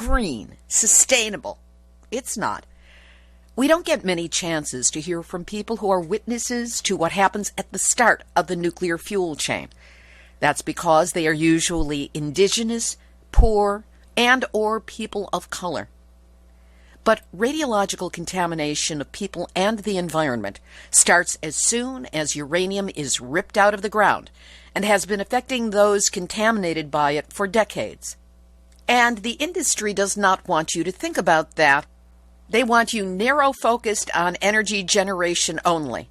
green, sustainable. It's not. We don't get many chances to hear from people who are witnesses to what happens at the start of the nuclear fuel chain. That's because they are usually indigenous, poor, and or people of color. But radiological contamination of people and the environment starts as soon as uranium is ripped out of the ground and has been affecting those contaminated by it for decades. And the industry does not want you to think about that. They want you narrow-focused on energy generation only.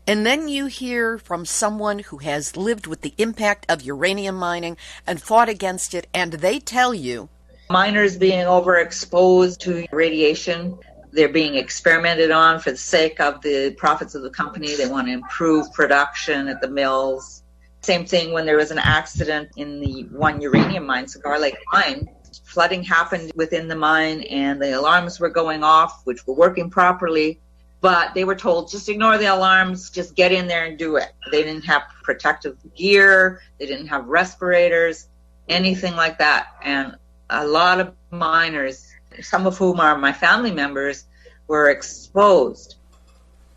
And then you hear from someone who has lived with the impact of uranium mining and fought against it, and they tell you, miners being overexposed to radiation, they're being experimented on for the sake of the profits of the company. They want to improve production at the mills. Same thing when there was an accident in the one uranium mine, Cigar Lake mine. Flooding happened within the mine and the alarms were going off, which were working properly. But they were told, just ignore the alarms, just get in there and do it. They didn't have protective gear. They didn't have respirators, anything like that. And a lot of miners, some of whom are my family members, were exposed.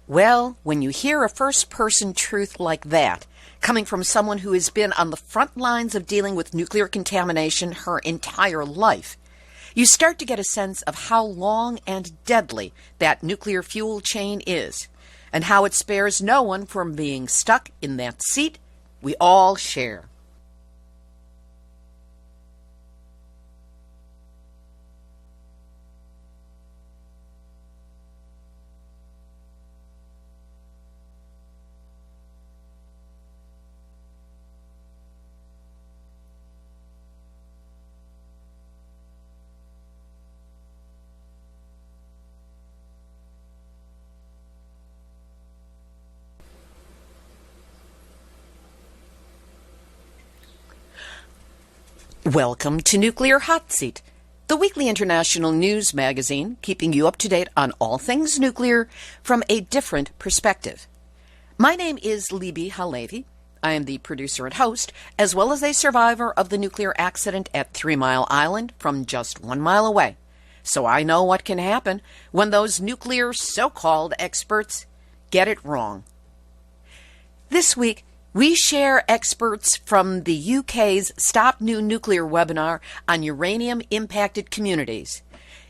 Well, when you hear a first-person truth like that, coming from someone who has been on the front lines of dealing with nuclear contamination her entire life, you start to get a sense of how long and deadly that nuclear fuel chain is, and how it spares no one from being stuck in that seat we all share. Welcome to Nuclear Hotseat, the weekly international news magazine keeping you up to date on all things nuclear from a different perspective. My name is Libby Halevi. I am the producer and host, as well as a survivor of the nuclear accident at 3 Mile Island from just 1 mile away. So I know what can happen when those nuclear so-called experts get it wrong. This week, we share experts from the UK's Stop New Nuclear webinar on uranium-impacted communities,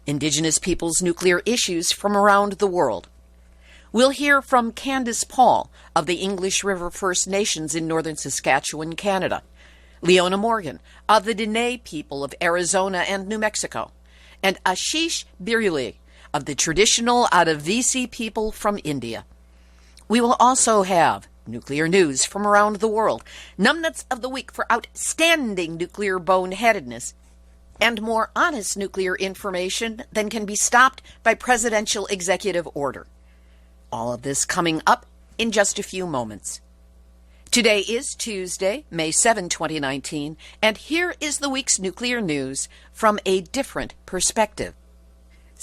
Indigenous peoples' nuclear issues from around the world. We'll hear from Candyce of the English River First Nations in northern Saskatchewan, Canada, Leona Morgan of the Dineh people of Arizona and New Mexico, and Ashish Birulee of the traditional Adavasi people from India. We will also have nuclear news from around the world, numbnuts of the week for outstanding nuclear boneheadedness, and more honest nuclear information than can be stopped by presidential executive order. All of this coming up in just a few moments. Today is Tuesday, May 7, 2019, and here is the week's nuclear news from a different perspective.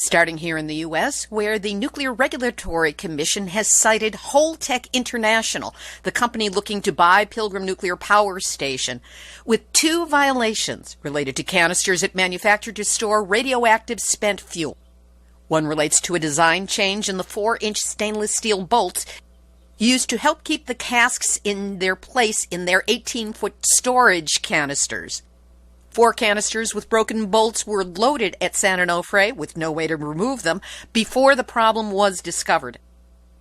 Starting here in the U.S., where the Nuclear Regulatory Commission has cited Holtec International, the company looking to buy Pilgrim Nuclear Power Station, with 2 violations related to canisters it manufactured to store radioactive spent fuel. One relates to a design change in the 4-inch stainless steel bolts used to help keep the casks in their place in their 18-foot storage canisters. 4 canisters with broken bolts were loaded at San Onofre with no way to remove them before the problem was discovered.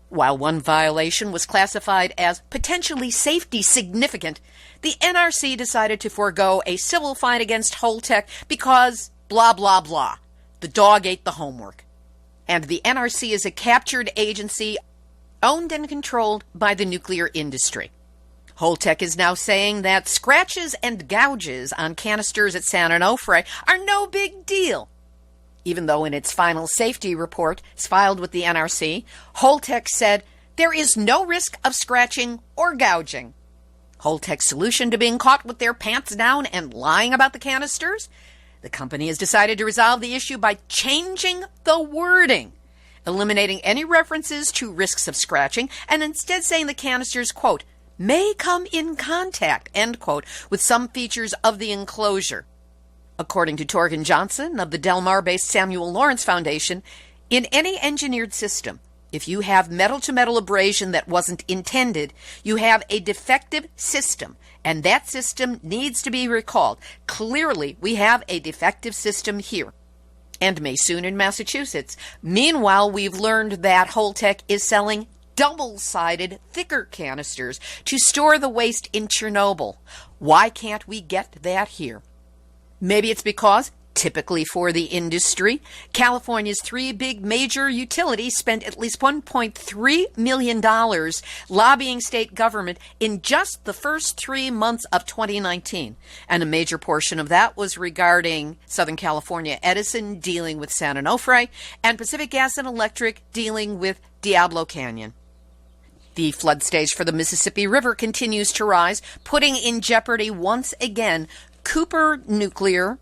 While one violation was classified as potentially safety significant, the NRC decided to forego a civil fine against Holtec because blah, blah, blah. The dog ate the homework. And the NRC is a captured agency owned and controlled by the nuclear industry. Holtec is now saying that scratches and gouges on canisters at San Onofre are no big deal. Even though in its final safety report filed with the NRC, Holtec said there is no risk of scratching or gouging. Holtec's solution to being caught with their pants down and lying about the canisters? The company has decided to resolve the issue by changing the wording, eliminating any references to risks of scratching, and instead saying the canisters, quote, may come in contact, end quote, with some features of the enclosure. According to Torgan Johnson of the Del Mar-based Samuel Lawrence Foundation, in any engineered system, if you have metal-to-metal abrasion that wasn't intended, you have a defective system, and that system needs to be recalled. Clearly, we have a defective system here, and may soon in Massachusetts. Meanwhile, we've learned that Holtec is selling double-sided, thicker canisters to store the waste in Chernobyl. Why can't we get that here? Maybe it's because, typically for the industry, California's three big major utilities spent at least $1.3 million lobbying state government in just the first 3 months of 2019. And a major portion of that was regarding Southern California Edison dealing with San Onofre and Pacific Gas and Electric dealing with Diablo Canyon. The flood stage for the Mississippi River continues to rise, putting in jeopardy once again Cooper Nuclear,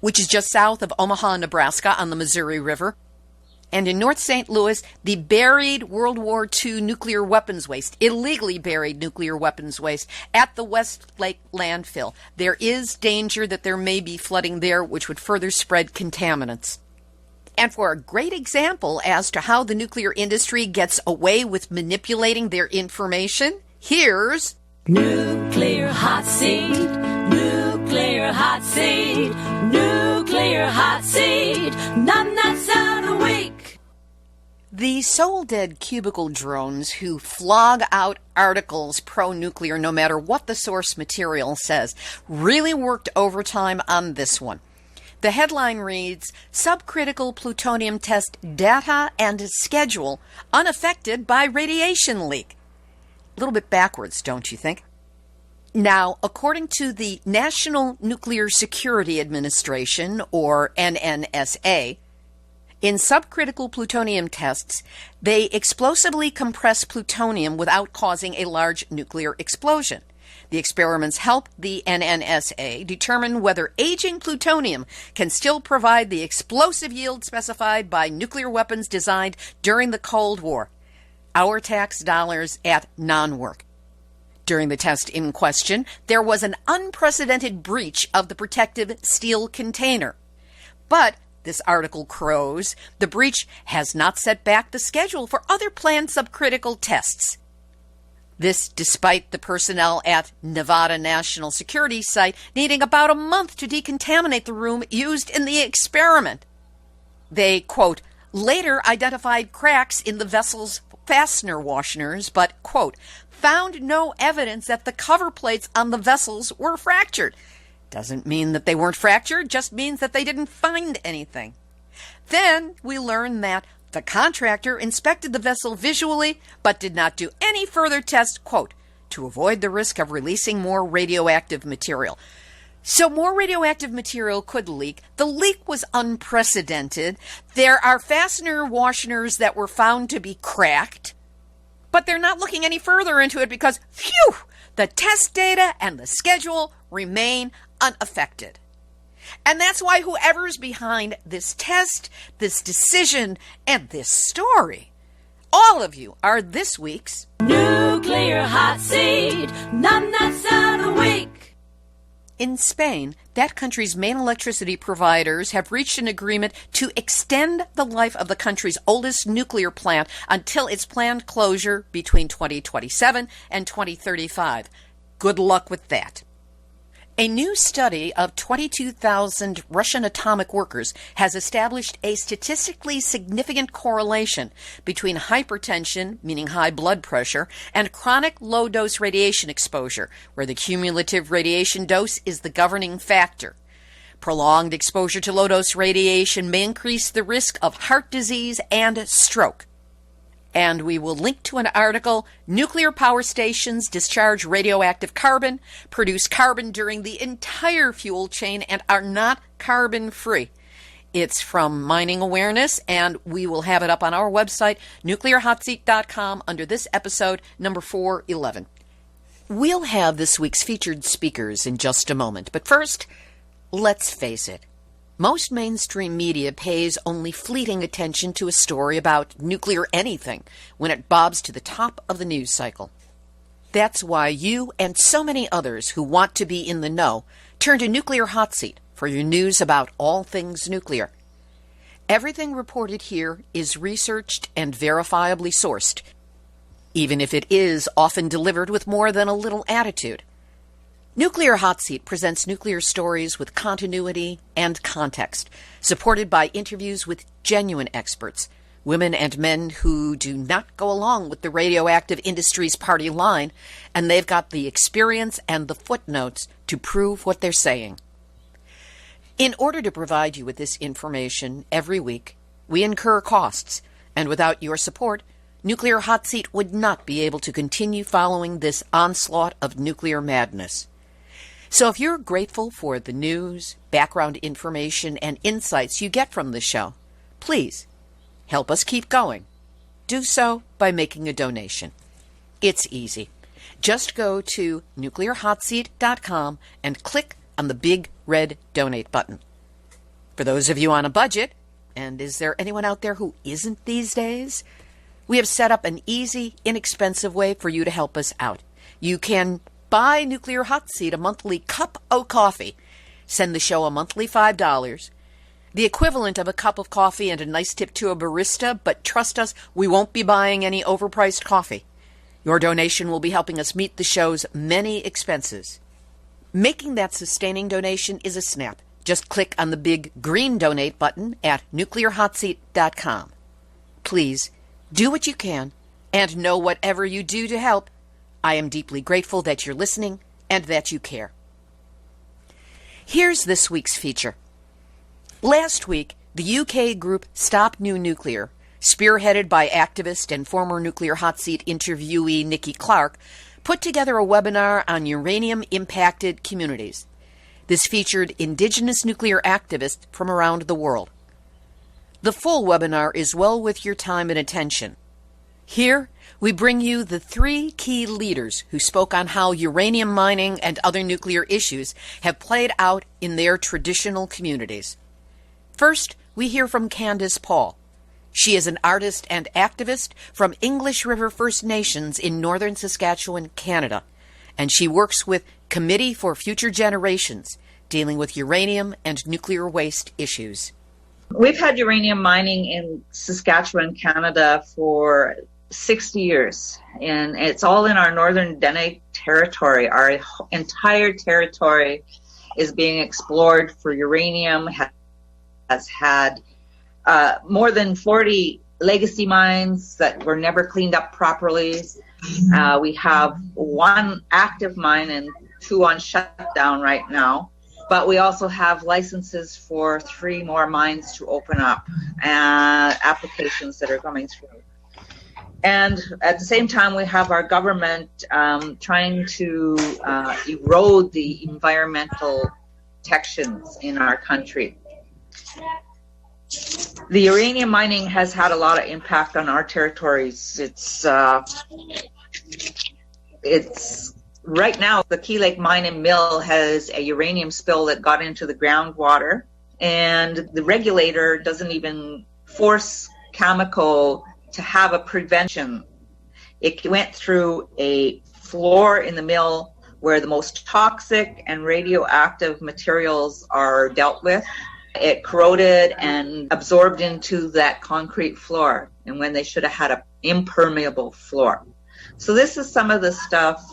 which is just south of Omaha, Nebraska on the Missouri River, and in North St. Louis, the buried World War II nuclear weapons waste, illegally buried nuclear weapons waste at the Westlake landfill. There is danger that there may be flooding there, which would further spread contaminants. And for a great example as to how the nuclear industry gets away with manipulating their information, here's Nuclear Hot Seat, Nuclear Hot Seat, Nuclear Hot Seat, none that's out a week. The soul-dead cubicle drones who flog out articles pro-nuclear no matter what the source material says really worked overtime on this one. The headline reads, Subcritical Plutonium Test Data and Schedule Unaffected by Radiation Leak. A little bit backwards, don't you think? Now, according to the National Nuclear Security Administration, or NNSA, in subcritical plutonium tests, they explosively compress plutonium without causing a large nuclear explosion. The experiments help the NNSA determine whether aging plutonium can still provide the explosive yield specified by nuclear weapons designed during the Cold War. Our tax dollars at non-work. During the test in question, there was an unprecedented breach of the protective steel container. But, this article crows, the breach has not set back the schedule for other planned subcritical tests. This despite the personnel at Nevada National Security Site needing about a month to decontaminate the room used in the experiment. They, quote, later identified cracks in the vessel's fastener washers, but, quote, found no evidence that the cover plates on the vessels were fractured. Doesn't mean that they weren't fractured, just means that they didn't find anything. Then we learn that the contractor inspected the vessel visually, but did not do any further tests, quote, to avoid the risk of releasing more radioactive material. So more radioactive material could leak. The leak was unprecedented. There are fastener washers that were found to be cracked, but they're not looking any further into it because, phew, the test data and the schedule remain unaffected. And that's why whoever's behind this test, this decision, and this story, all of you are this week's Nuclear Hot Seat, none that's out a week. In Spain, that country's main electricity providers have reached an agreement to extend the life of the country's oldest nuclear plant until its planned closure between 2027 and 2035. Good luck with that. A new study of 22,000 Russian atomic workers has established a statistically significant correlation between hypertension, meaning high blood pressure, and chronic low-dose radiation exposure, where the cumulative radiation dose is the governing factor. Prolonged exposure to low-dose radiation may increase the risk of heart disease and stroke. And we will link to an article, Nuclear Power Stations Discharge Radioactive Carbon, produce carbon during the entire fuel chain, and are not carbon-free. It's from Mining Awareness, and we will have it up on our website, nuclearhotseat.com, under this episode, number 411. We'll have this week's featured speakers in just a moment, but first, let's face it. Most mainstream media pays only fleeting attention to a story about nuclear anything when it bobs to the top of the news cycle. That's why you and so many others who want to be in the know Turn to Nuclear Hotseat for your news about all things nuclear. Everything reported here is researched and verifiably sourced, even if it is often delivered with more than a little attitude. Nuclear Hotseat presents nuclear stories with continuity and context, supported by interviews with genuine experts, women and men who do not go along with the radioactive industry's party line, and they've got the experience and the footnotes to prove what they're saying. In order to provide you with this information every week, we incur costs, and without your support, Nuclear Hotseat would not be able to continue following this onslaught of nuclear madness. So if you're grateful for the news, background information, and insights you get from the show, please help us keep going. Do so by making a donation. It's easy. Just go to nuclearhotseat.com and click on the big red donate button. For those of you on a budget, and is there anyone out there who isn't these days? We have set up an easy, inexpensive way for you to help us out. You can buy Nuclear Hotseat a monthly cup of coffee. Send the show a monthly $5, the equivalent of a cup of coffee and a nice tip to a barista, but trust us, we won't be buying any overpriced coffee. Your donation will be helping us meet the show's many expenses. Making that sustaining donation is a snap. Just click on the big green donate button at nuclearhotseat.com. Please, do what you can, and know whatever you do to help, I am deeply grateful that you're listening and that you care. Here's this week's feature. Last week, the UK group Stop New Nuclear, spearheaded by activist and former Nuclear Hotseat interviewee Nikki Clark, put together a webinar on uranium-impacted communities. This featured Indigenous nuclear activists from around the world. The full webinar is well worth your time and attention. Here, we bring you the 3 key leaders who spoke on how uranium mining and other nuclear issues have played out in their traditional communities. First, we hear from Candyce Paul. She is an artist and activist from English River First Nations in northern Saskatchewan, Canada, and she works with Committee for Future Generations, dealing with uranium and nuclear waste issues. We've had uranium mining in Saskatchewan, Canada for 60 years, and it's all in our northern Dineh territory. Our entire territory is being explored for uranium, has had more than 40 legacy mines that were never cleaned up properly. We have 1 active mine and 2 on shutdown right now. But we also have licenses for 3 more mines to open up, applications that are coming through. And at the same time, we have our government trying to erode the environmental protections in our country. The uranium mining has had a lot of impact on our territories. It's right now, the Key Lake Mine and Mill has a uranium spill that got into the groundwater, and the regulator doesn't even force Cameco to have a prevention. It went through a floor in the mill where the most toxic and radioactive materials are dealt with. It corroded and absorbed into that concrete floor, and when they should have had an impermeable floor. So this is some of the stuff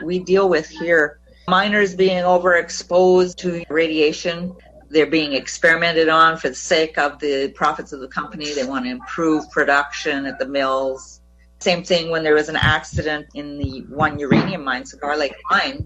we deal with here. Miners being overexposed to radiation. They're being experimented on for the sake of the profits of the company. They want to improve production at the mills. Same thing when there was an accident in the one uranium mine, Cigar Lake Mine.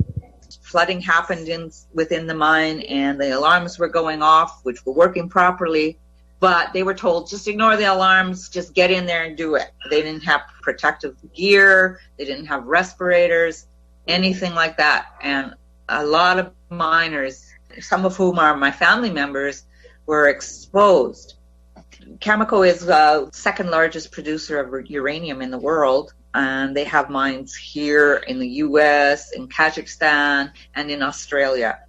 Flooding happened within the mine, and the alarms were going off, which were working properly. But they were told, just ignore the alarms, just get in there and do it. They didn't have protective gear, they didn't have respirators, anything like that. And a lot of miners, some of whom are my family members, were exposed. Cameco is the 2nd largest producer of uranium in the world, and they have mines here in the US, in Kazakhstan, and in Australia.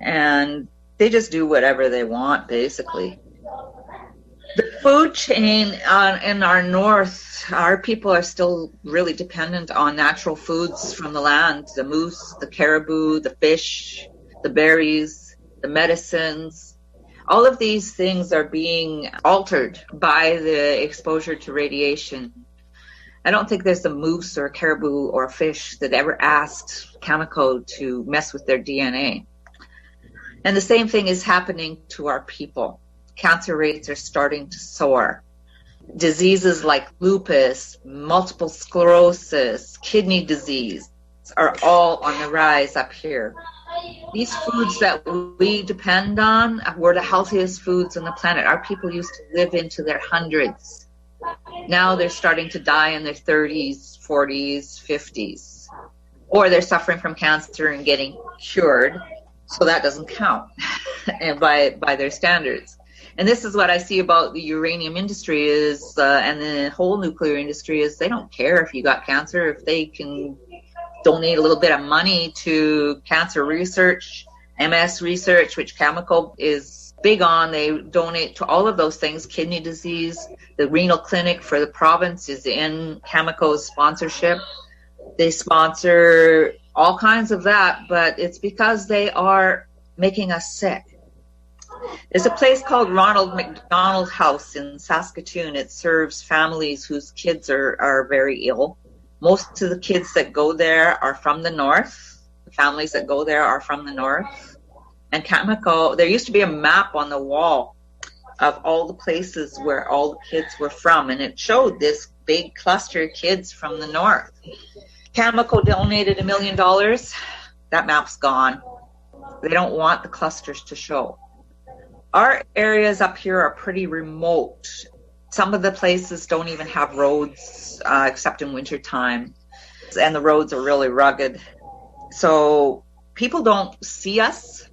And they just do whatever they want, basically. The food chain in our north, our people are still really dependent on natural foods from the land, the moose, the caribou, the fish, the berries, the medicines. All of these things are being altered by the exposure to radiation. I don't think there's a moose or a caribou or a fish that ever asked Cameco to mess with their DNA. And the same thing is happening to our people. Cancer rates are starting to soar. Diseases like lupus, multiple sclerosis, kidney disease are all on the rise up here. These foods that we depend on were the healthiest foods on the planet. Our people used to live into their hundreds. Now they're starting to die in their 30s, 40s, 50s. Or they're suffering from cancer and getting cured, so that doesn't count and by their standards. And this is what I see about the uranium industry is, and the whole nuclear industry is they don't care if you got cancer, if they can donate a little bit of money to cancer research, MS research, which Cameco is big on. They donate to all of those things. Kidney disease, the renal clinic for the province is in Cameco's sponsorship. They sponsor all kinds of that, but it's because they are making us sick. There's a place called Ronald McDonald House in Saskatchewan. It serves families whose kids are very ill. Most of the kids that go there are from the north. The families that go there are from the north. And Cameco, there used to be a map on the wall of all the places where all the kids were from, and it showed this big cluster of kids from the north. Cameco donated $1 million. That map's gone. They don't want the clusters to show. Our areas up here are pretty remote. Some of the places don't even have roads except in wintertime, and the roads are really rugged. So people don't see us,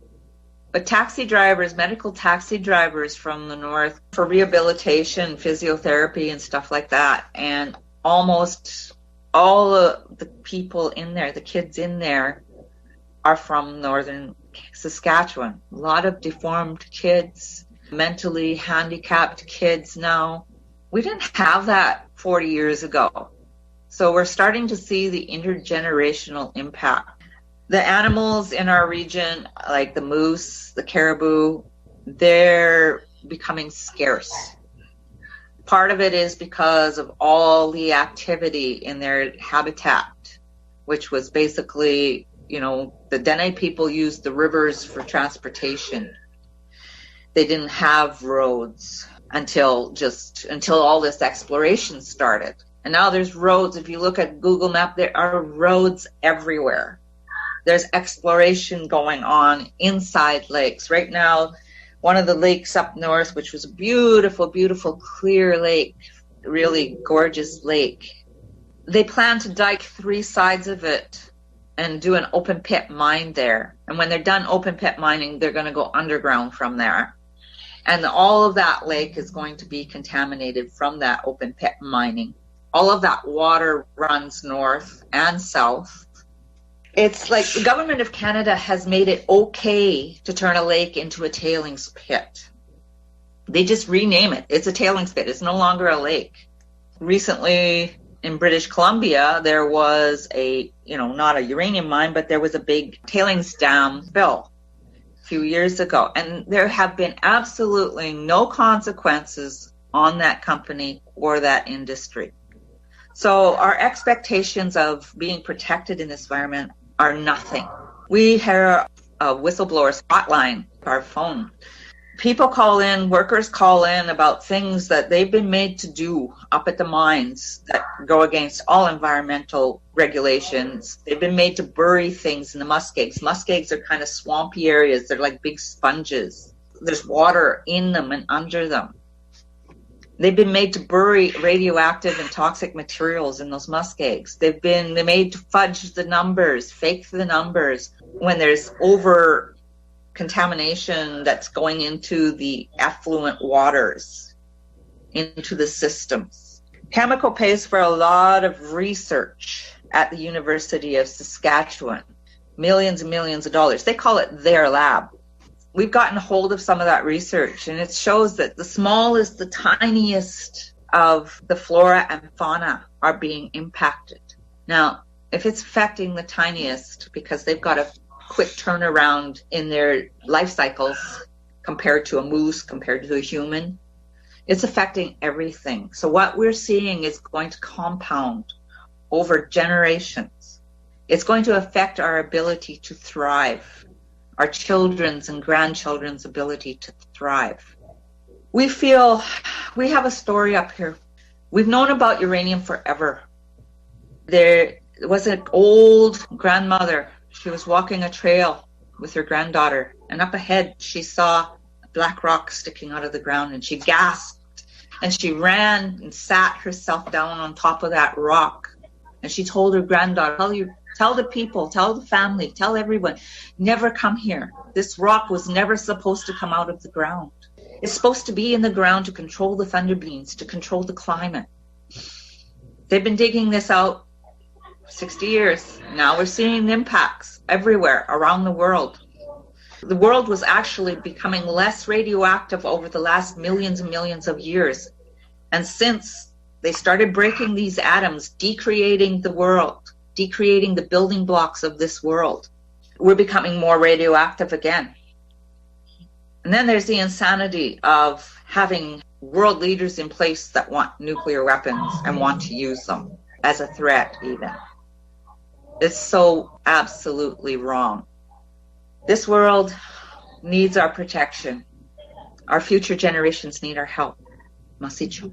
but taxi drivers, medical taxi drivers from the north for rehabilitation, physiotherapy and stuff like that, and almost all of the people in there, the kids in there, are from northern Saskatchewan. A lot of deformed kids, mentally handicapped kids now. We didn't have that 40 years ago. So we're starting to see the intergenerational impact. The animals in our region, like the moose, the caribou, they're becoming scarce. Part of it is because of all the activity in their habitat, which was basically, the Dineh people used the rivers for transportation. They didn't have roads until all this exploration started. And now there's roads. If you look at Google Map, there are roads everywhere. There's exploration going on inside lakes. Right now, one of the lakes up north, which was a beautiful, beautiful, clear lake, really gorgeous lake, they plan to dike 3 sides of it and do an open pit mine there. And when they're done open pit mining, they're going to go underground from there. And all of that lake is going to be contaminated from that open pit mining. All of that water runs north and south. It's like the government of Canada has made it okay to turn a lake into a tailings pit. They just rename it. It's a tailings pit. It's no longer a lake. Recently in British Columbia, there was not a uranium mine, but there was a big tailings dam spill a few years ago. And there have been absolutely no consequences on that company or that industry. So our expectations of being protected in this environment are nothing. We have a whistleblower hotline, our phone. People call in, workers call in about things that they've been made to do up at the mines that go against all environmental regulations. They've been made to bury things in the muskegs. Muskegs are kind of swampy areas. They're like big sponges. There's water in them and under them. They've been made to bury radioactive and toxic materials in those muskegs. They're made to fudge the numbers, fake the numbers when there's over contamination that's going into the effluent waters, into the systems. Cameco pays for a lot of research at the University of Saskatchewan, millions and millions of dollars. They call it their lab. We've gotten hold of some of that research, and it shows that the smallest, the tiniest of the flora and fauna are being impacted. Now, if it's affecting the tiniest because they've got to quick turnaround in their life cycles compared to a moose, compared to a human. It's affecting everything. So what we're seeing is going to compound over generations. It's going to affect our ability to thrive, our children's and grandchildren's ability to thrive. We feel we have a story up here. We've known about uranium forever. There was an old grandmother. She was walking a trail with her granddaughter, and up ahead she saw a black rock sticking out of the ground, and she gasped, and she ran and sat herself down on top of that rock. And she told her granddaughter, tell the people, tell the family, tell everyone, never come here. This rock was never supposed to come out of the ground. It's supposed to be in the ground to control the thunder beams, to control the climate. They've been digging this out 60 years. Now we're seeing impacts everywhere around the world. The world was actually becoming less radioactive over the last millions and millions of years. And since they started breaking these atoms, decreating the world, decreating the building blocks of this world, we're becoming more radioactive again. And then there's the insanity of having world leaders in place that want nuclear weapons and want to use them as a threat even. It's so absolutely wrong. This world needs our protection. Our future generations need our help. Masicho.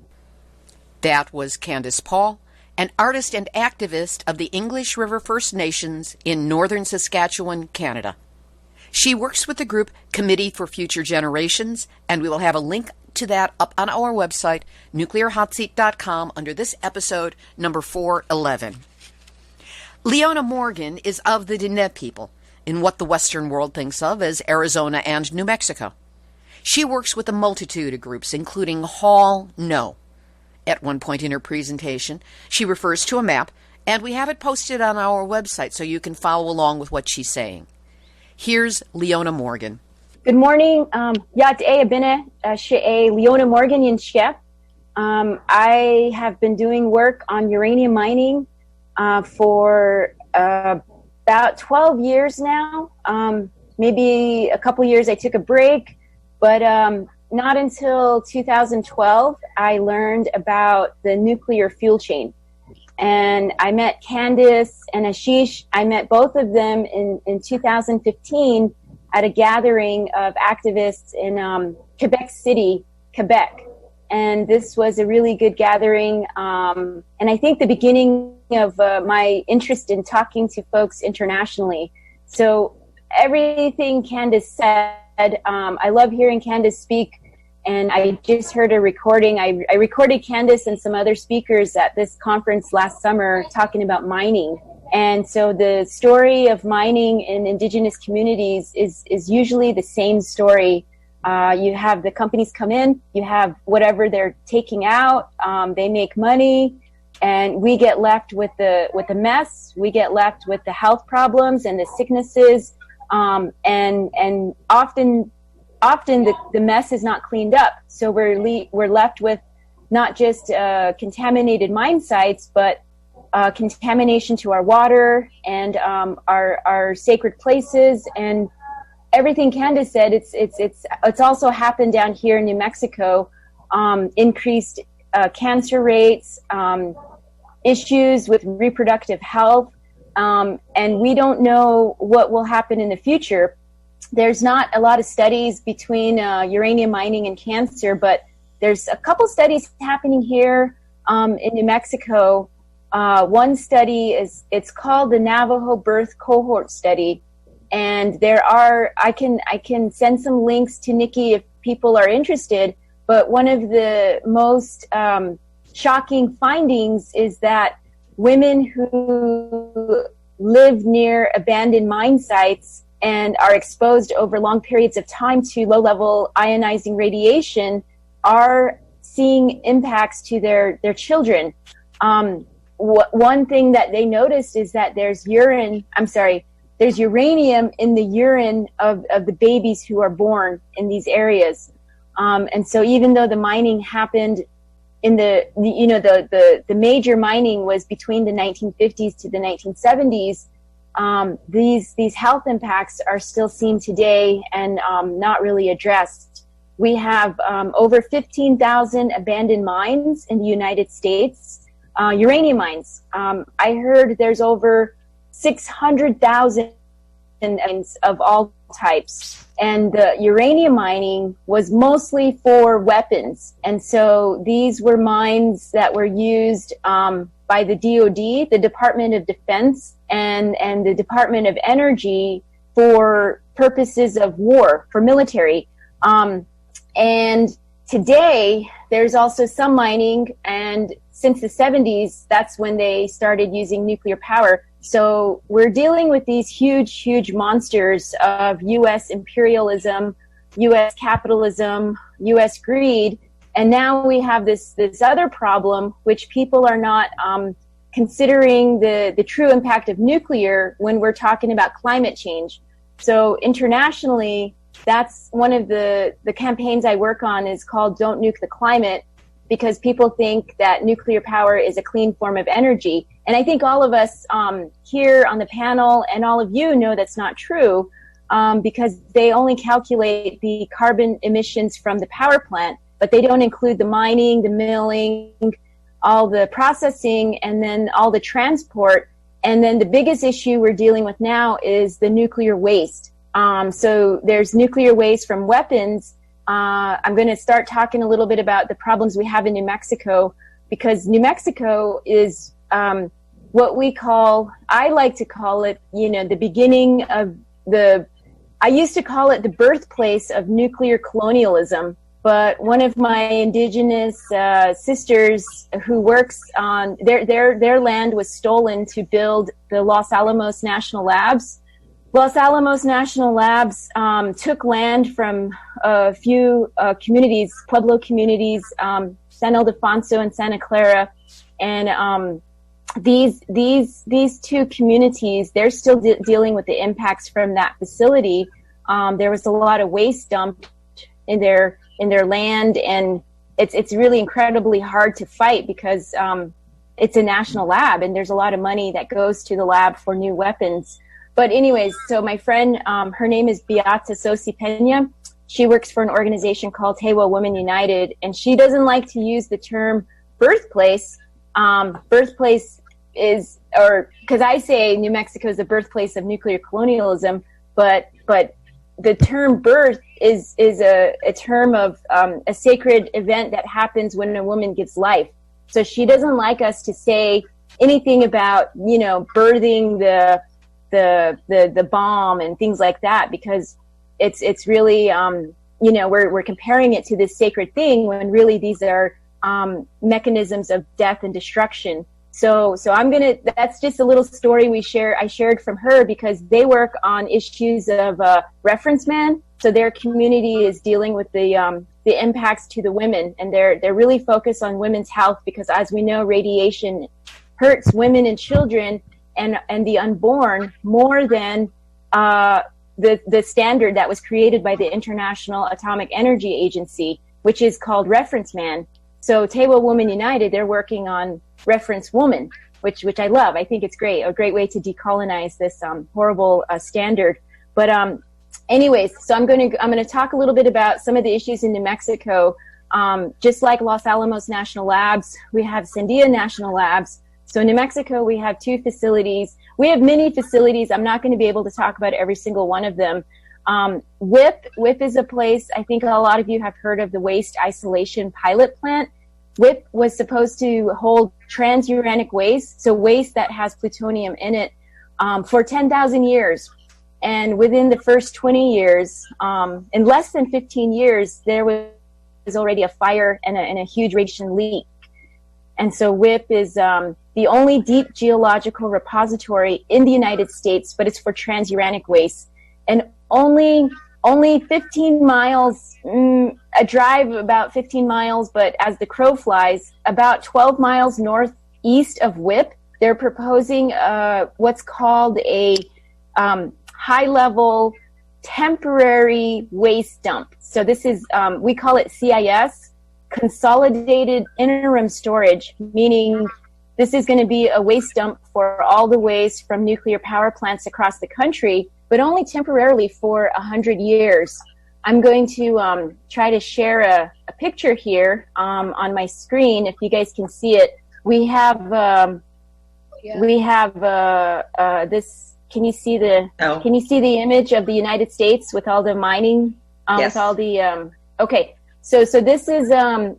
That was Candyce Paul, an artist and activist of the English River First Nations in northern Saskatchewan, Canada. She works with the group Committee for Future Generations, and we will have a link to that up on our website, nuclearhotseat.com, under this episode, number 411. Leona Morgan is of the Dineh people, in what the Western world thinks of as Arizona and New Mexico. She works with a multitude of groups, including Hall No. At one point in her presentation, she refers to a map, and we have it posted on our website so you can follow along with what she's saying. Here's Leona Morgan. Good morning. Dineh, Leona Morgan Yinshep. I have been doing work on uranium mining for about 12 years now. Maybe a couple years I took a break, but not until 2012 I learned about the nuclear fuel chain. And I met Candyce and Ashish. I met both of them in 2015 at a gathering of activists in Quebec City, Quebec. And this was a really good gathering. And I think the beginning of my interest in talking to folks internationally. So everything Candyce said, I love hearing Candyce speak. And I just heard a recording. I recorded Candyce and some other speakers at this conference last summer talking about mining. And so the story of mining in Indigenous communities is usually the same story. You have the companies come in, you have whatever they're taking out, they make money, and we get left with the mess. We get left with the health problems and the sicknesses, and often the mess is not cleaned up. So we're left with not just contaminated mine sites, but contamination to our water and our sacred places and everything Candyce said. It's also happened down here in New Mexico. Increased cancer rates, issues with reproductive health, and we don't know what will happen in the future. There's not a lot of studies between uranium mining and cancer, but there's a couple studies happening here in New Mexico. One study it's called the Navajo Birth Cohort Study, and I can send some links to Nikki if people are interested. But one of the most shocking findings is that women who live near abandoned mine sites and are exposed over long periods of time to low-level ionizing radiation are seeing impacts to their children. One thing that they noticed is that there's uranium in the urine of the babies who are born in these areas. And so even though the mining happened in the major mining was between the 1950s to the 1970s, these health impacts are still seen today and not really addressed. We have over 15,000 abandoned mines in the United States, uranium mines. I heard there's over 600,000 of all types. And the uranium mining was mostly for weapons. And so these were mines that were used by the DoD, the Department of Defense, and the Department of Energy for purposes of war, for military. And today, there's also some mining, and since the 70s, that's when they started using nuclear power. So we're dealing with these huge, huge monsters of U.S. imperialism, U.S. capitalism, U.S. greed, and now we have this other problem, which people are not considering the true impact of nuclear when we're talking about climate change. So internationally, that's one of the campaigns I work on is called Don't Nuke the Climate, because people think that nuclear power is a clean form of energy. And I think all of us here on the panel and all of you know that's not true, because they only calculate the carbon emissions from the power plant, but they don't include the mining, the milling, all the processing, and then all the transport. And then the biggest issue we're dealing with now is the nuclear waste. So there's nuclear waste from weapons. I'm going to start talking a little bit about the problems we have in New Mexico, because New Mexico is what we call, I like to call it, the beginning of I used to call it the birthplace of nuclear colonialism. But one of my indigenous sisters who works on their land was stolen to build the Los Alamos National Labs. Los Alamos National Labs took land from a few communities, Pueblo communities, San Ildefonso and Santa Clara, and these two communities, they're still dealing with the impacts from that facility. There was a lot of waste dumped in their land, and it's really incredibly hard to fight because it's a national lab, and there's a lot of money that goes to the lab for new weapons. But anyways, so my friend, her name is Beata Sosi Pena. She works for an organization called Tewa Women United, and she doesn't like to use the term birthplace. Birthplace is, or because I say New Mexico is the birthplace of nuclear colonialism, but the term birth is a term of a sacred event that happens when a woman gives life. So she doesn't like us to say anything about, birthing the bomb and things like that, because it's really, we're comparing it to this sacred thing when really these are mechanisms of death and destruction. So that's just a little story I shared from her, because they work on issues of reference man. So their community is dealing with the impacts to the women, and they're really focused on women's health, because as we know, radiation hurts women and children and the unborn more than the standard that was created by the International Atomic Energy Agency, which is called reference man. So Tewa Women United, they're working on reference woman, which I love. I think it's great, a great way to decolonize this horrible standard. But anyways, so I'm going to talk a little bit about some of the issues in New Mexico. Just like Los Alamos National Labs, we have Sandia National Labs. So in New Mexico, we have two facilities. We have many facilities. I'm not going to be able to talk about every single one of them. WIPP is a place, I think a lot of you have heard of, the Waste Isolation Pilot Plant. WIPP was supposed to hold transuranic waste, so waste that has plutonium in it, for 10,000 years. And within the first 20 years, in less than 15 years, there was already a fire and a huge radiation leak. And so WIPP is the only deep geological repository in the United States, but it's for transuranic waste. And only 15 miles, a drive about 15 miles, but as the crow flies, about 12 miles northeast of WIPP, they're proposing what's called a high-level temporary waste dump. So this is, we call it CIS, Consolidated Interim Storage, meaning this is going to be a waste dump for all the waste from nuclear power plants across the country, but only temporarily for 100 years. I'm going to try to share a picture here on my screen. If you guys can see it, we have this. Can you see the? No. Can you see the image of the United States with all the mining? Yes. With all the okay. So this is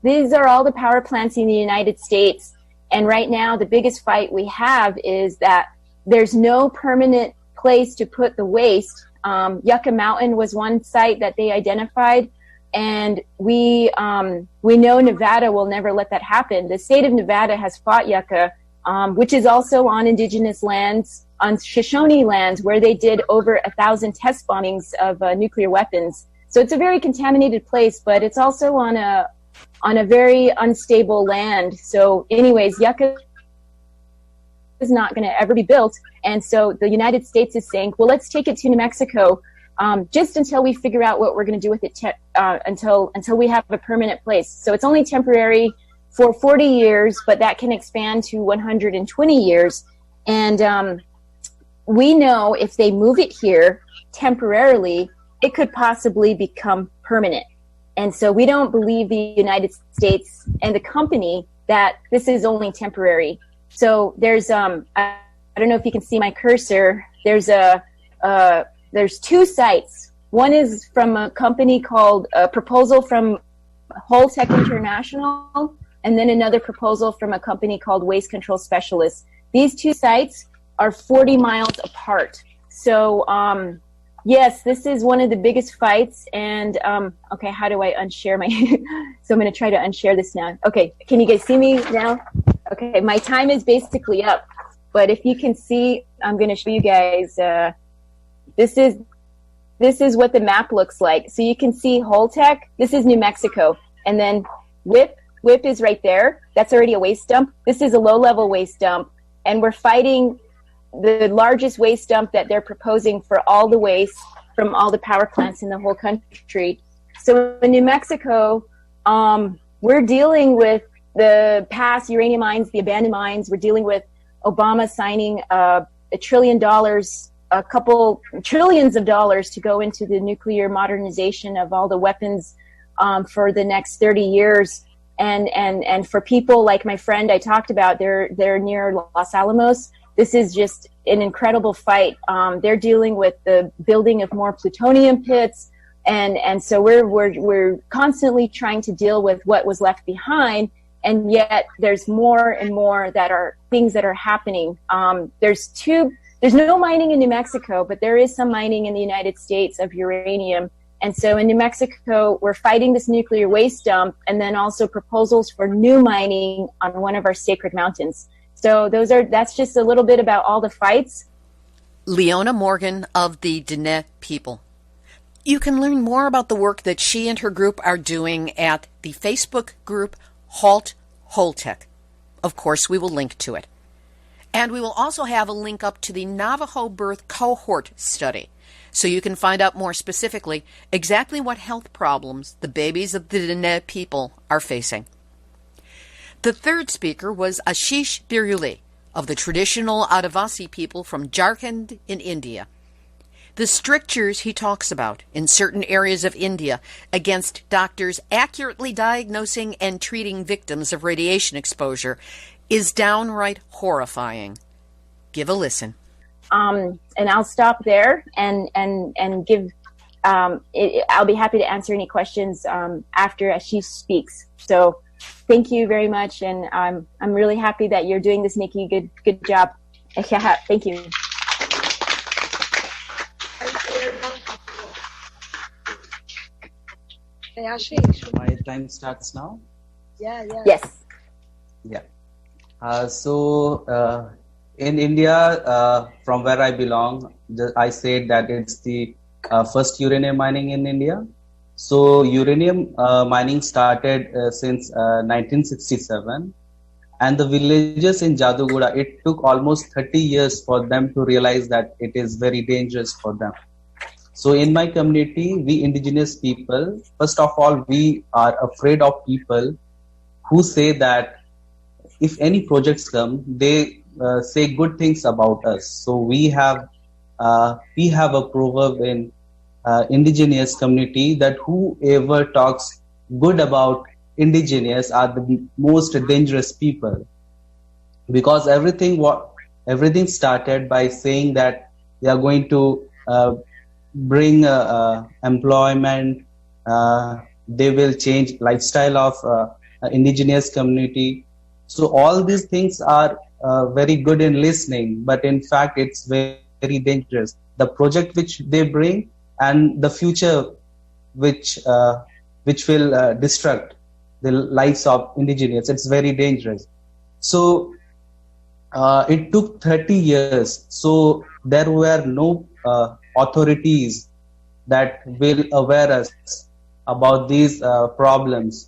these are all the power plants in the United States, and right now the biggest fight we have is that there's no permanent place to put the waste. Yucca Mountain was one site that they identified, and we know Nevada will never let that happen. The state of Nevada has fought Yucca, which is also on indigenous lands, on Shoshone lands, where they did over 1,000 test bombings of nuclear weapons. So it's a very contaminated place, but it's also on a very unstable land. So anyways, Yucca is not going to ever be built. And so the United States is saying, well, let's take it to New Mexico just until we figure out what we're going to do with it until we have a permanent place. So it's only temporary for 40 years, but that can expand to 120 years. And we know if they move it here temporarily, it could possibly become permanent. And so we don't believe the United States and the company that this is only temporary. So there's I don't know if you can see my cursor. There's two sites. One is from a company called a proposal from Holtec International, and then another proposal from a company called Waste Control Specialists. These two sites are 40 miles apart. So yes, this is one of the biggest fights. And okay, how do I unshare my? So I'm going to try to unshare this now. Okay, can you guys see me now? Okay, my time is basically up. But if you can see, I'm going to show you guys. This is what the map looks like. So you can see Holtec. This is New Mexico, and then WIP is right there. That's already a waste dump. This is a low-level waste dump, and we're fighting the largest waste dump that they're proposing for all the waste from all the power plants in the whole country. So in New Mexico, we're dealing with the past uranium mines, the abandoned mines. We're dealing with Obama signing $1 trillion, a couple trillions of dollars to go into the nuclear modernization of all the weapons for the next 30 years. And for people like my friend I talked about, they're near Los Alamos. This is just an incredible fight. They're dealing with the building of more plutonium pits, and so we're constantly trying to deal with what was left behind. And yet there's more and more that are things that are happening. There's no mining in New Mexico, but there is some mining in the United States of uranium. And so in New Mexico, we're fighting this nuclear waste dump, and then also proposals for new mining on one of our sacred mountains. So that's just a little bit about all the fights. Leona Morgan of the Dineh people. You can learn more about the work that she and her group are doing at the Facebook group Halt Holtec. Of course, we will link to it. And we will also have a link up to the Navajo birth cohort study, so you can find out more specifically exactly what health problems the babies of the Dineh people are facing. The third speaker was Ashish Birulee of the traditional Adavasi people from Jarkhand in India. The strictures he talks about in certain areas of India against doctors accurately diagnosing and treating victims of radiation exposure is downright horrifying. Give a listen. And I'll stop there and give. I'll be happy to answer any questions after Ashish speaks. So thank you very much, and I'm really happy that you're doing this, Nikki. Good job. Thank you. Hey, Ashish. My time starts now? Yeah. Yes. Yeah. So in India, from where I belong, I said that it's the first uranium mining in India. So uranium mining started since 1967. And the villagers in Jaduguda, it took almost 30 years for them to realize that it is very dangerous for them. So in my community, we indigenous people, first of all, we are afraid of people who say that if any projects come, they say good things about us. So we have a proverb in indigenous community that whoever talks good about indigenous are the most dangerous people, because everything started by saying that they are going to bring employment, they will change lifestyle of indigenous community. So all these things are very good in listening, but in fact it's very dangerous. The project which they bring and the future which will destruct the lives of indigenous, it's very dangerous. So it took 30 years. So there were no authorities that will aware us about these problems.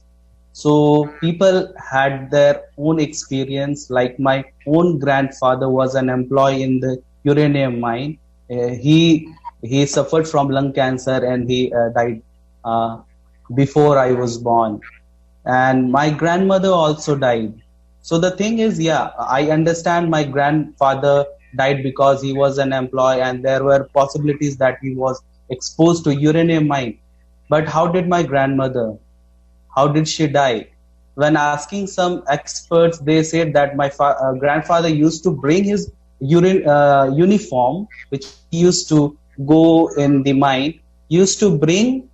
So people had their own experience. Like my own grandfather was an employee in the uranium mine. He suffered from lung cancer and he died before I was born. And my grandmother also died. So the thing is, yeah, I understand my grandfather died because he was an employee and there were possibilities that he was exposed to uranium mine. But how did my grandmother, how did she die? When asking some experts, they said that my grandfather used to bring his uniform, which he used to go in the mine, used to bring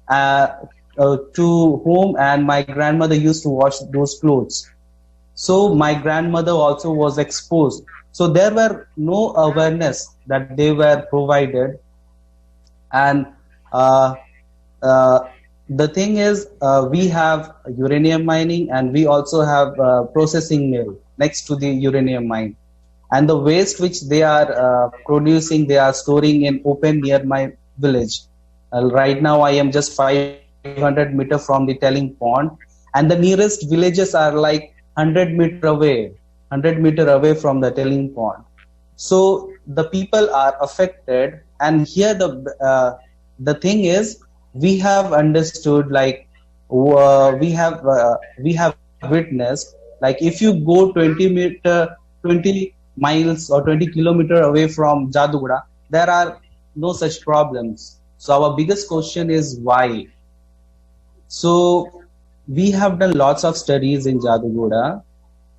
to home, and my grandmother used to wash those clothes. So my grandmother also was exposed. So there were no awareness that they were provided. And the thing is, we have uranium mining and we also have processing mill next to the uranium mine. And the waste which they are producing, they are storing in open near my village. Right now, I am just 500 meters from the telling pond, and the nearest villages are like 100 meters away from the telling pond. So the people are affected, and here the thing is, we have understood, like we have witnessed, like if you go 20 miles or 20 kilometers away from Jadugoda, there are no such problems. So our biggest question is why? So we have done lots of studies in Jadugoda,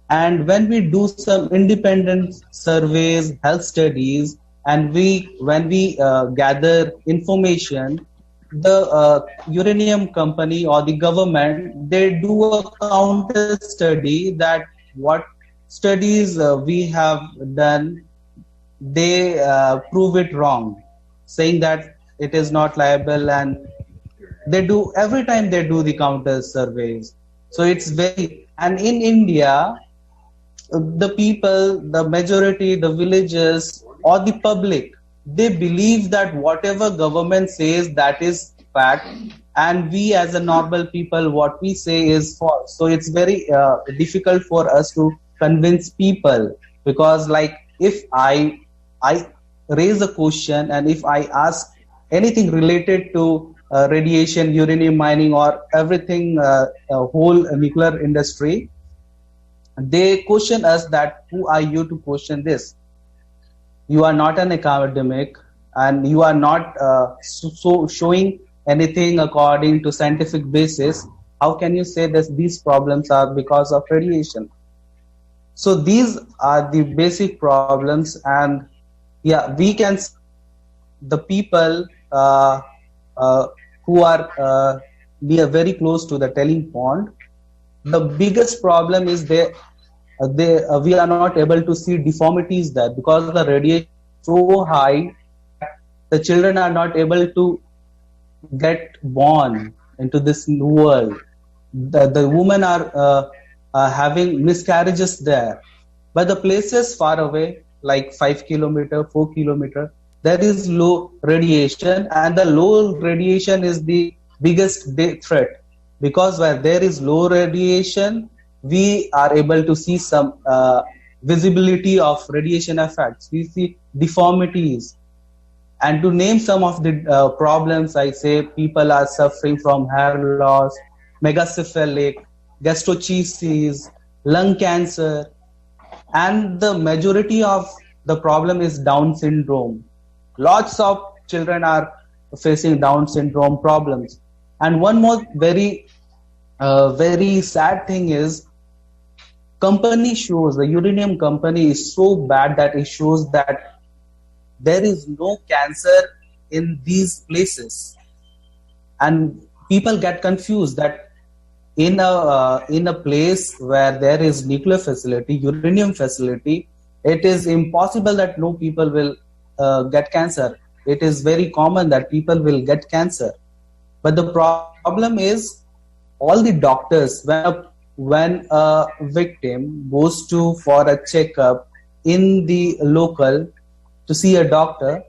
and when we do some independent surveys, health studies, and when we gather information, the uranium company or the government, they do a counter study that what studies we have done, they prove it wrong, saying that it is not liable, and every time they do the counter surveys. So it's and in India, the people, the majority, the villagers or the public, they believe that whatever government says, that is fact, and we as a normal people, what we say is false. So it's very difficult for us to convince people, because like if I raise a question and if I ask anything related to radiation, uranium mining, or everything, whole nuclear industry, they question us that who are you to question this? You are not an academic and you are not showing anything according to scientific basis. How can you say that these problems are because of radiation? So these are the basic problems, and yeah, we can the people who are very close to the telling pond. The biggest problem is we are not able to see deformities there because the radiation is so high that the children are not able to get born into this new world. The women are having miscarriages there. But the places far away, like 5 kilometers, 4 kilometers, there is low radiation, and the low radiation is the biggest threat, because where there is low radiation, we are able to see some visibility of radiation effects. We see deformities. And to name some of the problems, I say people are suffering from hair loss, megacephalic, gastrocheeses, lung cancer, and the majority of the problem is Down syndrome. Lots of children are facing Down syndrome problems. And one more very sad thing is, company shows, the uranium company is so bad that it shows that there is no cancer in these places. And people get confused that in a place where there is nuclear facility, uranium facility, it is impossible that no people will get cancer. It is very common that people will get cancer. But the problem is, all the doctors, when a victim goes for a checkup in the local to see a doctor,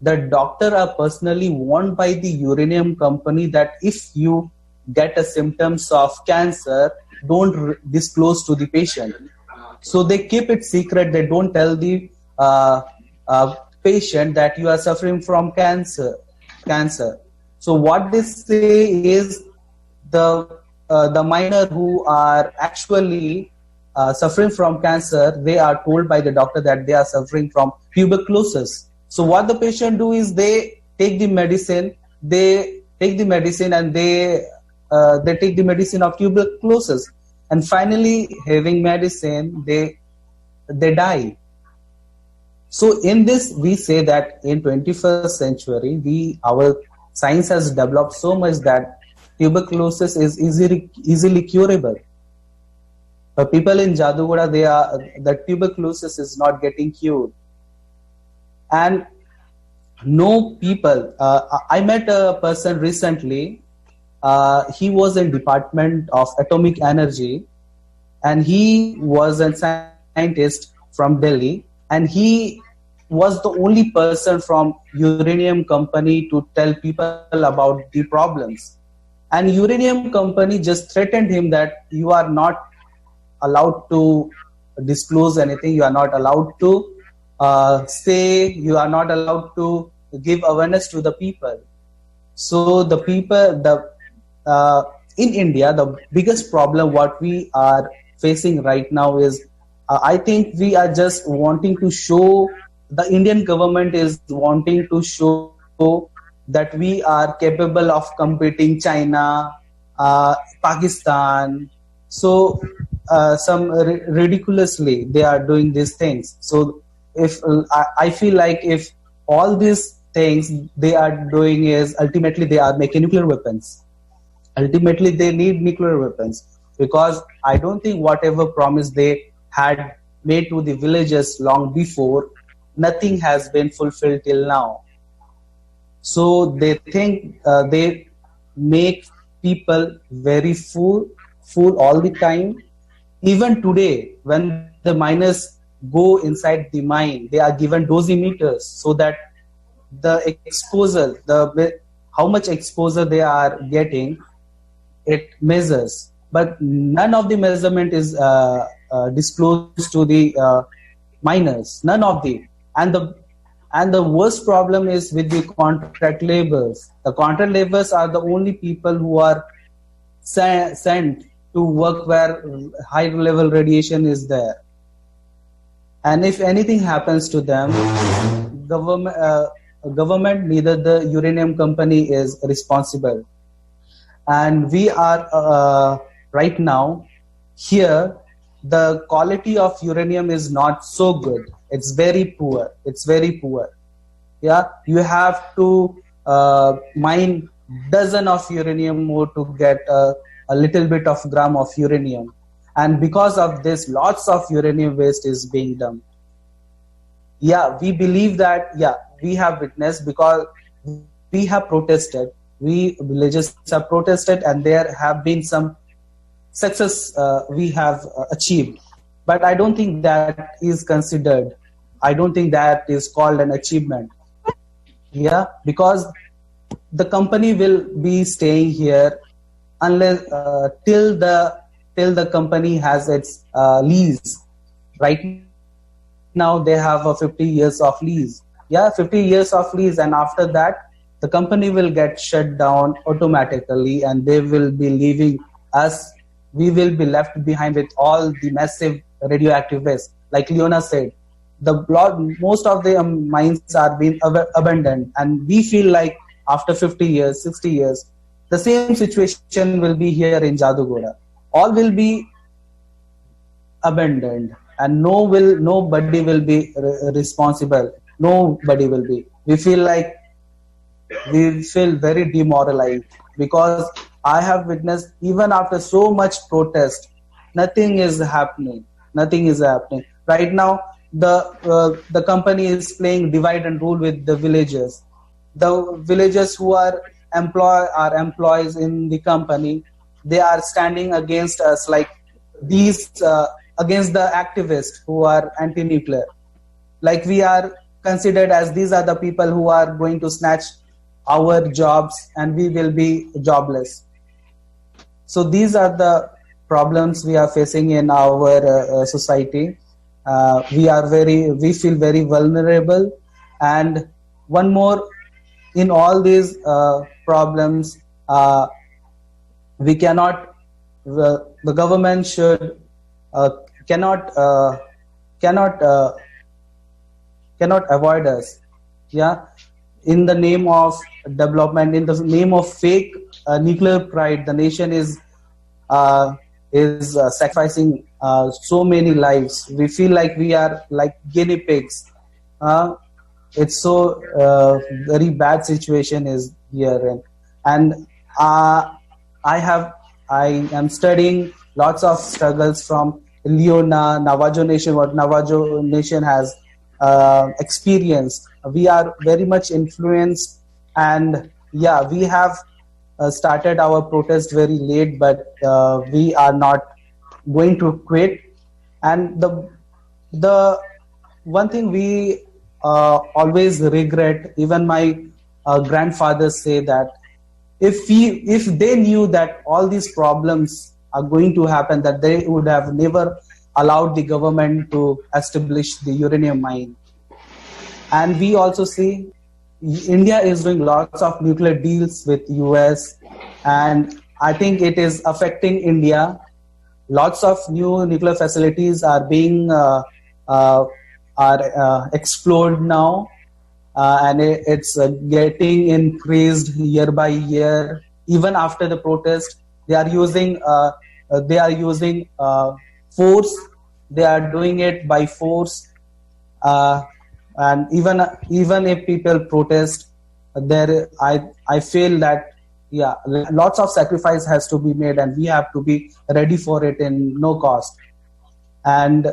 the doctor are personally warned by the uranium company that if you get a symptoms of cancer, don't disclose to the patient. So they keep it secret. They don't tell the patient that you are suffering from cancer. So what they say is, the minor who are actually suffering from cancer, they are told by the doctor that they are suffering from tuberculosis. So what the patient do is they take the medicine. And they take the medicine of tuberculosis, and finally, having medicine, they die. So in this, we say that in 21st century, our science has developed so much that tuberculosis is easily curable. But people in Jadugoda, the tuberculosis is not getting cured. And no people, I met a person recently, he was in Department of Atomic Energy, and he was a scientist from Delhi, and he was the only person from uranium company to tell people about the problems. And uranium company just threatened him that you are not allowed to disclose anything, you are not allowed to say, you are not allowed to give awareness to the people. So the people, in India, the biggest problem what we are facing right now is, I think we are just wanting to show, the Indian government is wanting to show that we are capable of competing China, Pakistan. So ridiculously they are doing these things. So if I feel like if all these things they are doing is, ultimately they are making nuclear weapons. Ultimately they need nuclear weapons, because I don't think whatever promise they had made to the villagers long before, nothing has been fulfilled till now. So they think they make people very fool all the time. Even today, when the miners go inside the mine, they are given dosimeters so that the exposure, how much exposure they are getting, it measures. But none of the measurement is disclosed to the miners. None of the. And the worst problem is with the contract laborers. The contract laborers are the only people who are sent to work where high level radiation is there. And if anything happens to them, government, neither the uranium company is responsible. And we are right now here, the quality of uranium is not so good. It's very poor. Yeah, you have to mine dozen of uranium more to get a little bit of gram of uranium. And because of this, lots of uranium waste is being dumped. Yeah, we believe that, we have witnessed, because we have protested. We villagers have protested, and there have been some success we have achieved. But I don't think that is considered. I don't think that is called an achievement. Yeah, because the company will be staying here unless till the company has its lease. Right now they have a 50 years of lease. Yeah, 50 years of lease, and after that the company will get shut down automatically, and they will be leaving us we will be left behind with all the massive radioactive waste. Like Leona said, most of the mines are being abandoned, and we feel like after 50 years, 60 years, the same situation will be here in Jadugoda. All will be abandoned, and nobody will be responsible. Nobody will be. We feel very demoralized, because I have witnessed, even after so much protest, nothing is happening. Nothing is happening. Right now, the company is playing divide and rule with the villagers. The villagers who are employees in the company, they are standing against us, like these against the activists who are anti-nuclear. Like we are considered as these are the people who are going to snatch our jobs, and we will be jobless. So these are the problems we are facing in our society. We feel very vulnerable. And one more, in all these problems, we cannot. The government cannot avoid us. Yeah, in the name of development, in the name of fake nuclear pride, the nation is sacrificing so many lives. We feel like we are like guinea pigs. It's so very bad situation is here, and I am studying lots of struggles from Leona, Navajo Nation, what Navajo Nation has experienced. We are very much influenced, and yeah, we have started our protest very late, but we are not going to quit. And the one thing we always regret, even my grandfathers say that if they knew that all these problems are going to happen, that they would have never allowed the government to establish the uranium mine. And we also see India is doing lots of nuclear deals with US, and I think it is affecting India. Lots of new nuclear facilities are being explored now, and it's getting increased year by year. Even after the protest, they are using force. They are doing it by force, and even if people protest, I feel that lots of sacrifice has to be made, and we have to be ready for it in no cost. And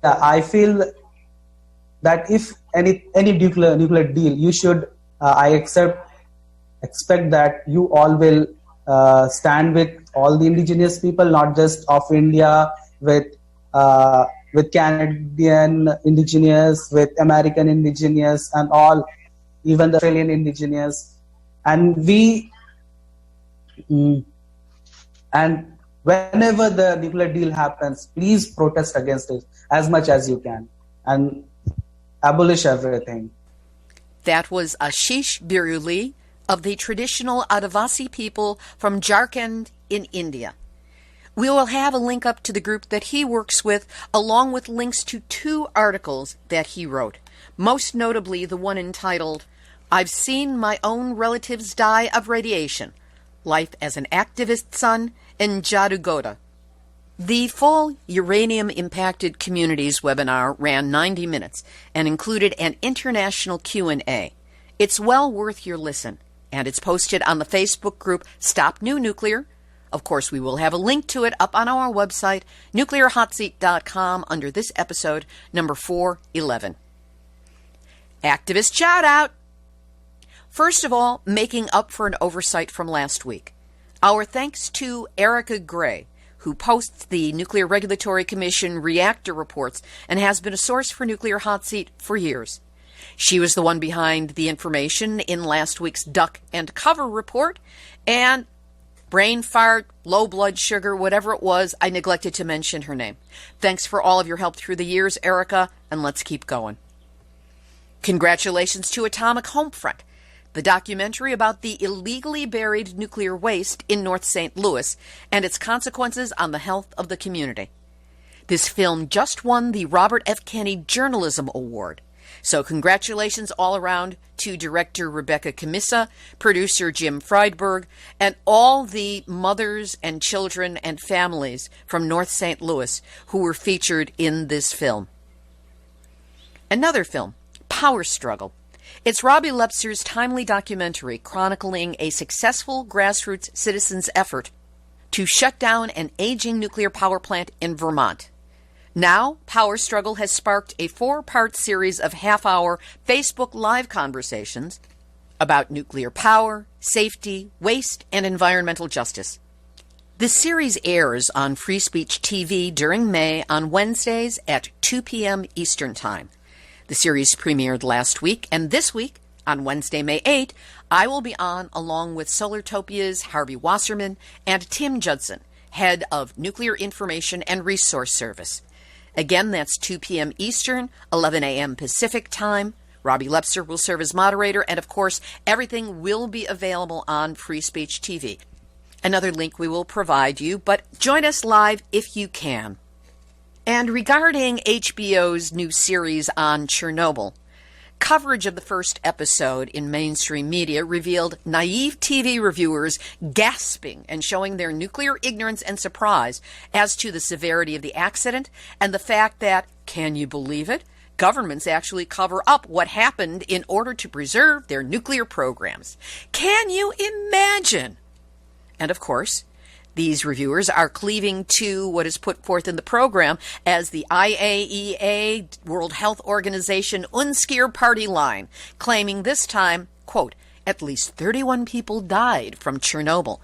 I feel that if any nuclear deal, you should expect that you all will stand with all the indigenous people, not just of India, with Canadian indigenous, with American indigenous, and all, even the Australian indigenous. And and whenever the nuclear deal happens, please protest against it as much as you can and abolish everything. That was Ashish Birulee of the traditional Adavasi people from Jarkhand in India. We will have a link up to the group that he works with, along with links to 2 articles that he wrote, most notably the one entitled, "I've Seen My Own Relatives Die of Radiation, Life as an Activist Son in Jadugoda." The full Uranium-Impacted Communities webinar ran 90 minutes and included an international Q&A. It's well worth your listen, and it's posted on the Facebook group Stop New Nuclear. Of course, we will have a link to it up on our website, nuclearhotseat.com, under this episode, number 411. Activist shout-out! First of all, making up for an oversight from last week. Our thanks to Erica Gray, who posts the Nuclear Regulatory Commission reactor reports and has been a source for Nuclear Hotseat for years. She was the one behind the information in last week's Duck and Cover report, and brain fart, low blood sugar, whatever it was, I neglected to mention her name. Thanks for all of your help through the years, Erica, and let's keep going. Congratulations to Atomic Homefront. the documentary about the illegally buried nuclear waste in North St. Louis and its consequences on the health of the community. This film just won the Robert F. Kennedy Journalism Award. So congratulations all around to director Rebecca Camissa, producer Jim Friedberg, and all the mothers and children and families from North St. Louis who were featured in this film. Another film, Power Struggle. It's Robbie Lepser's timely documentary chronicling a successful grassroots citizens' effort to shut down an aging nuclear power plant in Vermont. Now, Power Struggle has sparked a 4-part series of half-hour Facebook Live conversations about nuclear power, safety, waste, and environmental justice. The series airs on Free Speech TV during May on Wednesdays at 2 p.m. Eastern Time. The series premiered last week, and this week, on Wednesday, May 8, I will be on along with Solartopia's Harvey Wasserman and Tim Judson, head of Nuclear Information and Resource Service. Again, that's 2 p.m. Eastern, 11 a.m. Pacific Time. Robbie Lepser will serve as moderator, and of course, everything will be available on Free Speech TV. Another link we will provide you, but join us live if you can. And regarding HBO's new series on Chernobyl, coverage of the first episode in mainstream media revealed naive TV reviewers gasping and showing their nuclear ignorance and surprise as to the severity of the accident and the fact that, can you believe it, governments actually cover up what happened in order to preserve their nuclear programs. Can you imagine? And of course, these reviewers are cleaving to what is put forth in the program as the IAEA, World Health Organization, Unskier party line, claiming this time, quote, at least 31 people died from Chernobyl.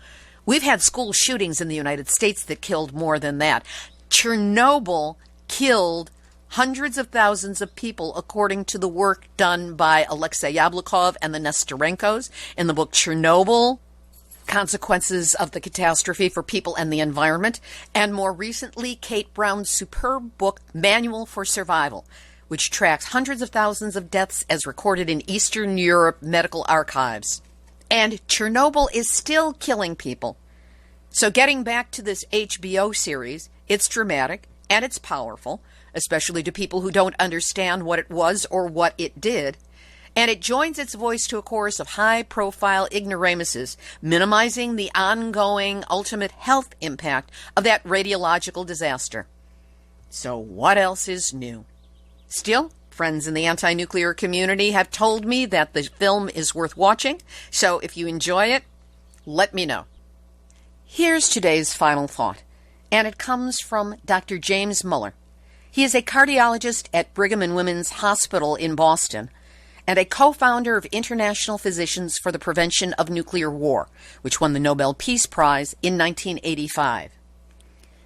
We've had school shootings in the United States that killed more than that. Chernobyl killed hundreds of thousands of people, according to the work done by Alexei Yablokov and the Nestorenkos in the book Chernobyl, Consequences of the Catastrophe for People and the Environment, and more recently, Kate Brown's superb book, Manual for Survival, which tracks hundreds of thousands of deaths as recorded in Eastern Europe medical archives. And Chernobyl is still killing people. So getting back to this HBO series, it's dramatic and it's powerful, especially to people who don't understand what it was or what it did. And it joins its voice to a chorus of high-profile ignoramuses, minimizing the ongoing ultimate health impact of that radiological disaster. So what else is new? Still, friends in the anti-nuclear community have told me that the film is worth watching, so if you enjoy it, let me know. Here's today's final thought, and it comes from Dr. James Muller. He is a cardiologist at Brigham and Women's Hospital in Boston, and a co-founder of International Physicians for the Prevention of Nuclear War, which won the Nobel Peace Prize in 1985.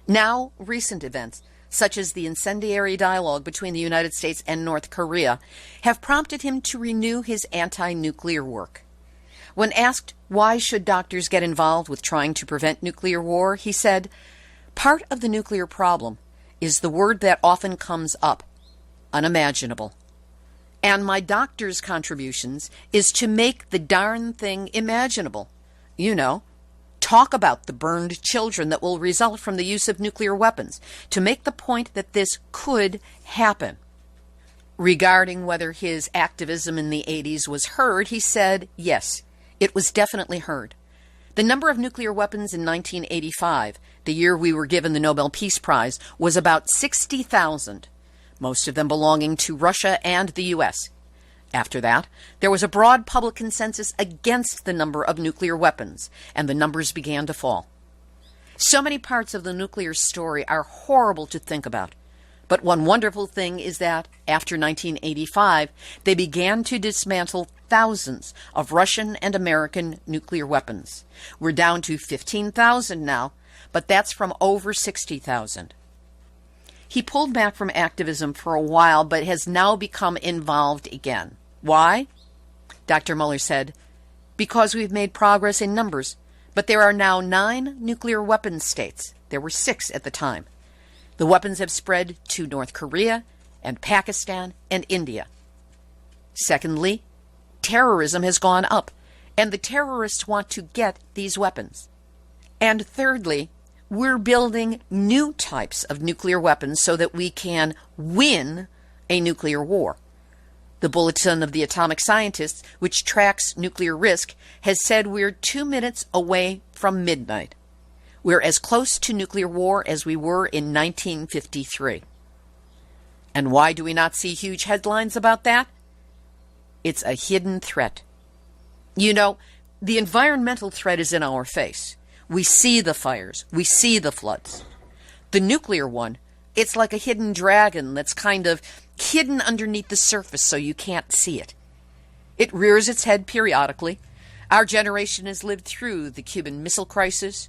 Now, recent events, such as the incendiary dialogue between the United States and North Korea, have prompted him to renew his anti-nuclear work. When asked why should doctors get involved with trying to prevent nuclear war, he said, "Part of the nuclear problem is the word that often comes up, unimaginable. And my doctor's contributions is to make the darn thing imaginable. You know, talk about the burned children that will result from the use of nuclear weapons, to make the point that this could happen." Regarding whether his activism in the 80s was heard, he said, yes, it was definitely heard. The number of nuclear weapons in 1985, the year we were given the Nobel Peace Prize, was about 60,000. Most of them belonging to Russia and the U.S. After that, there was a broad public consensus against the number of nuclear weapons, and the numbers began to fall. So many parts of the nuclear story are horrible to think about. But one wonderful thing is that, after 1985, they began to dismantle thousands of Russian and American nuclear weapons. We're down to 15,000 now, but that's from over 60,000. He pulled back from activism for a while, but has now become involved again. Why? Dr. Muller said, because we've made progress in numbers, but there are now 9 nuclear weapons states. There were 6 at the time. The weapons have spread to North Korea and Pakistan and India. Secondly, terrorism has gone up, and the terrorists want to get these weapons. And thirdly, we're building new types of nuclear weapons so that we can win a nuclear war. The Bulletin of the Atomic Scientists, which tracks nuclear risk, has said we're 2 minutes away from midnight. We're as close to nuclear war as we were in 1953. And why do we not see huge headlines about that? It's a hidden threat. You know, the environmental threat is in our face. We see the fires. We see the floods. The nuclear one, it's like a hidden dragon that's kind of hidden underneath the surface so you can't see it. It rears its head periodically. Our generation has lived through the Cuban Missile Crisis.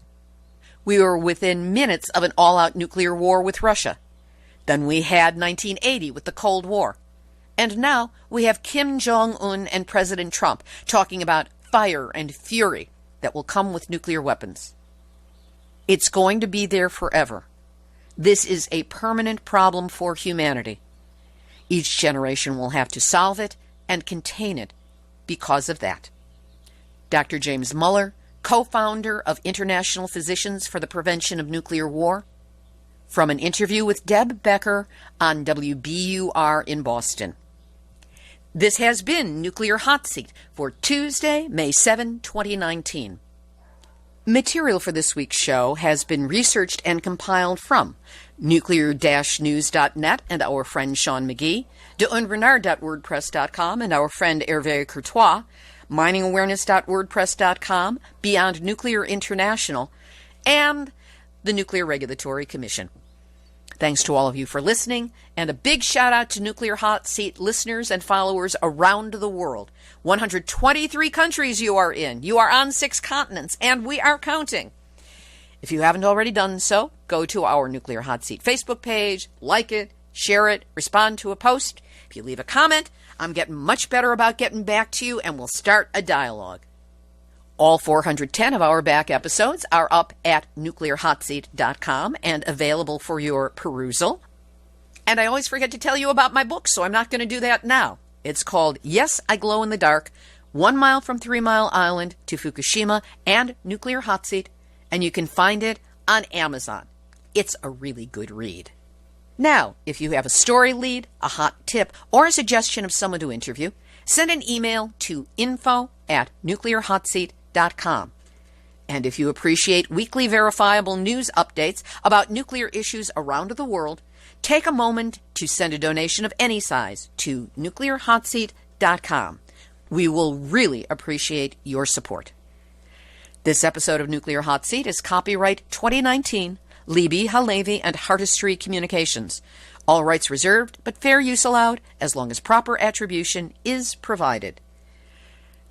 We were within minutes of an all-out nuclear war with Russia. Then we had 1980 with the Cold War. And now we have Kim Jong-un and President Trump talking about fire and fury that will come with nuclear weapons. It's going to be there forever. This is a permanent problem for humanity. Each generation will have to solve it and contain it because of that. Dr. James Muller, co-founder of International Physicians for the Prevention of Nuclear War, from an interview with Deb Becker on WBUR in Boston. This has been Nuclear Hotseat for Tuesday, May 7, 2019. Material for this week's show has been researched and compiled from nuclear-news.net and our friend Sean McGee, deunrenard.wordpress.com and our friend Hervé Courtois, miningawareness.wordpress.com, Beyond Nuclear International, and the Nuclear Regulatory Commission. Thanks to all of you for listening, and a big shout out to Nuclear Hot Seat listeners and followers around the world. 123 countries you are in. You are on 6 continents, and we are counting. If you haven't already done so, go to our Nuclear Hot Seat Facebook page, like it, share it, respond to a post. If you leave a comment, I'm getting much better about getting back to you, and we'll start a dialogue. All 410 of our back episodes are up at nuclearhotseat.com and available for your perusal. And I always forget to tell you about my book, so I'm not going to do that now. It's called Yes, I Glow in the Dark, 1 Mile from 3 Mile Island to Fukushima and Nuclear Hotseat, and you can find it on Amazon. It's a really good read. Now, if you have a story lead, a hot tip, or a suggestion of someone to interview, send an email to info@nuclearhotseat.com. And if you appreciate weekly verifiable news updates about nuclear issues around the world, take a moment to send a donation of any size to nuclearhotseat.com. We will really appreciate your support. This episode of Nuclear Hot Seat is copyright 2019, Libby Halevi and Heartistry Communications. All rights reserved, but fair use allowed as long as proper attribution is provided.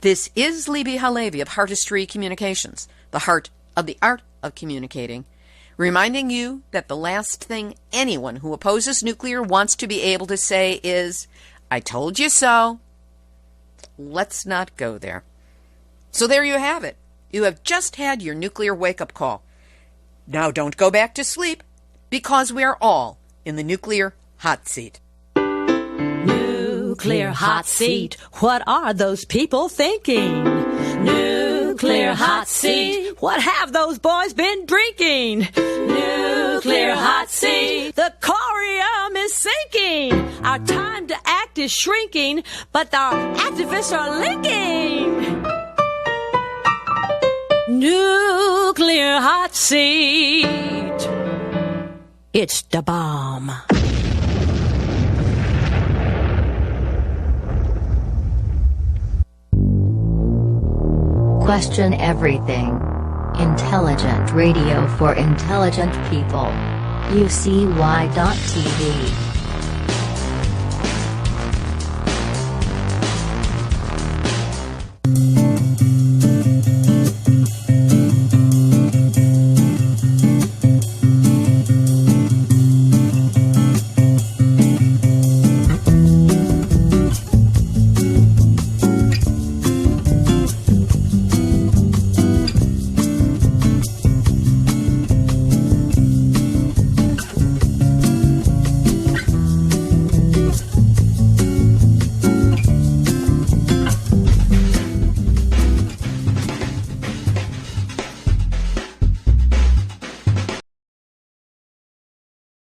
This is Libby Halevi of Heartistry Communications, the heart of the art of communicating, reminding you that the last thing anyone who opposes nuclear wants to be able to say is, I told you so. Let's not go there. So there you have it. You have just had your nuclear wake-up call. Now don't go back to sleep, because we are all in the Nuclear Hot Seat. Nuclear hot seat. What are those people thinking? Nuclear hot seat. What have those boys been drinking? Nuclear hot seat. The corium is sinking. Our time to act is shrinking, but our activists are linking. Nuclear hot seat. It's the bomb. Question everything. Intelligent radio for intelligent people. UCY.tv